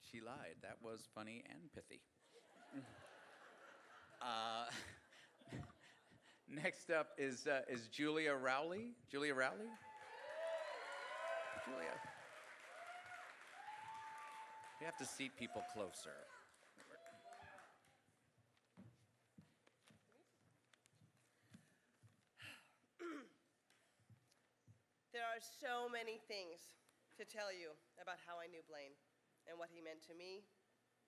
She lied. That was funny and pithy. Next up is Julia Rowley. Julia Rowley? Julia. We have to seat people closer. There are so many things to tell you about how I knew Blaine and what he meant to me,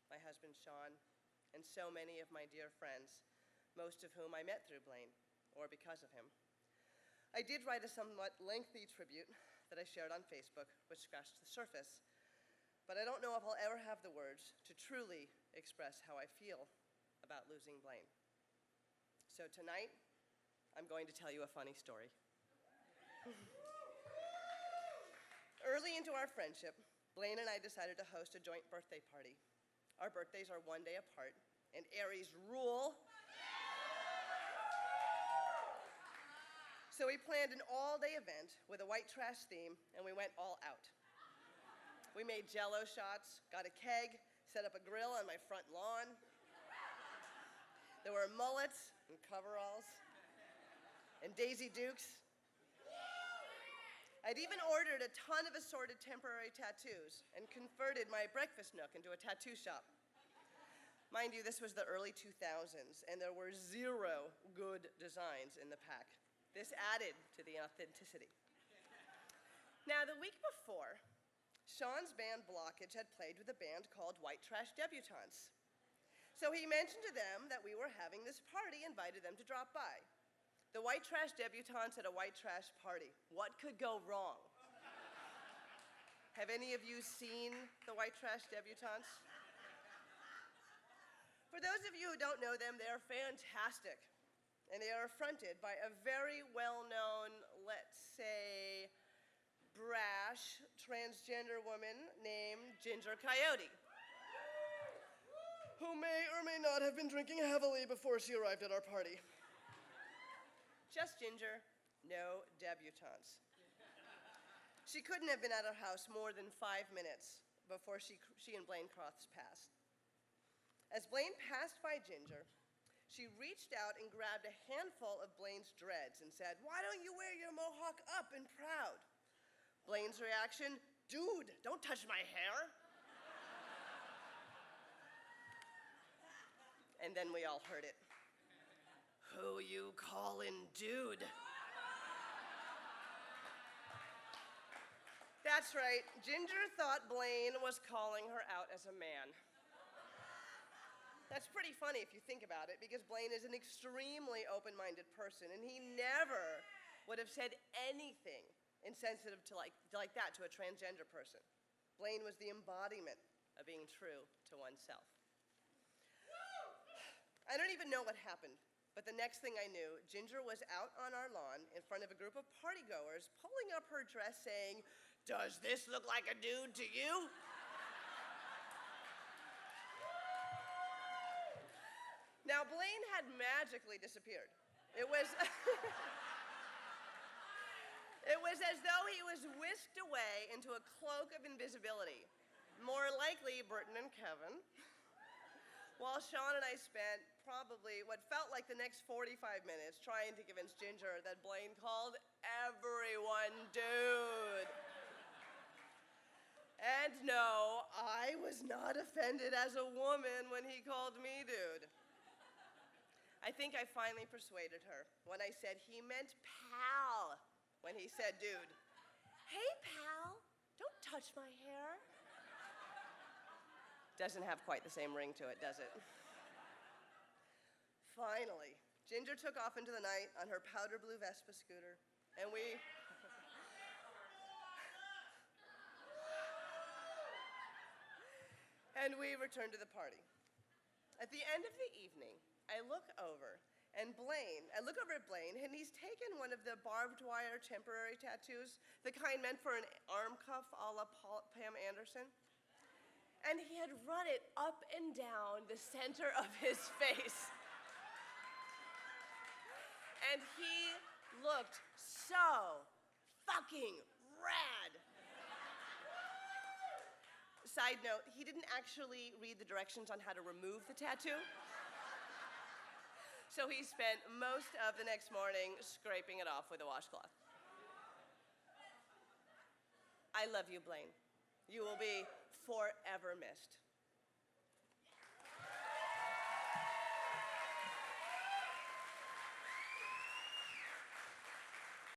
my husband Sean, and so many of my dear friends, most of whom I met through Blaine or because of him. I did write a somewhat lengthy tribute that I shared on Facebook, which scratched the surface, but I don't know if I'll ever have the words to truly express how I feel about losing Blaine. So tonight, I'm going to tell you a funny story. Early into our friendship, Blaine and I decided to host a joint birthday party. Our birthdays are one day apart, and Aries rule. So we planned an all-day event with a white trash theme, and we went all out. We made Jell-O shots, got a keg, set up a grill on my front lawn. There were mullets and coveralls and Daisy Dukes. I'd even ordered a ton of assorted temporary tattoos and converted my breakfast nook into a tattoo shop. Mind you, this was the early 2000s, and there were 0 good designs in the pack. This added to the authenticity. Now, the week before, Sean's band Blockage had played with a band called White Trash Debutantes. So he mentioned to them that we were having this party, invited them to drop by. The White Trash Debutantes at a white trash party. What could go wrong? Have any of you seen the White Trash Debutantes? For those of you who don't know them, they are fantastic. And they are fronted by a very well-known, let's say, brash transgender woman named Ginger Coyote, who may or may not have been drinking heavily before she arrived at our party. Just Ginger, no debutantes. She couldn't have been at our house more than 5 minutes before she and Blaine crossed paths. As Blaine passed by Ginger, she reached out and grabbed a handful of Blaine's dreads and said, "Why don't you wear your mohawk up and proud?" Blaine's reaction, "Dude, don't touch my hair." And then we all heard it. "Who you callin' dude?" That's right, Ginger thought Blaine was calling her out as a man. That's pretty funny if you think about it, because Blaine is an extremely open-minded person, and he never would have said anything insensitive to like that to a transgender person. Blaine was the embodiment of being true to oneself. I don't even know what happened, but the next thing I knew, Ginger was out on our lawn in front of a group of partygoers, pulling up her dress saying, "Does this look like a dude to you?" Now, Blaine had magically disappeared. It was as though he was whisked away into a cloak of invisibility, more likely Burton and Kevin, while Sean and I spent probably what felt like the next 45 minutes trying to convince Ginger that Blaine called everyone dude. And no, I was not offended as a woman when he called me dude. I think I finally persuaded her when I said he meant pal when he said dude. "Hey, pal, don't touch my hair." Doesn't have quite the same ring to it, does it? Finally, Ginger took off into the night on her powder blue Vespa scooter, and we returned to the party. At the end of the evening, I look over at Blaine, and he's taken one of the barbed wire temporary tattoos, the kind meant for an arm cuff a la Pam Anderson, and he had run it up and down the center of his face. And he looked so fucking rad. Side note, he didn't actually read the directions on how to remove the tattoo. So he spent most of the next morning scraping it off with a washcloth. I love you, Blaine. You will be forever missed.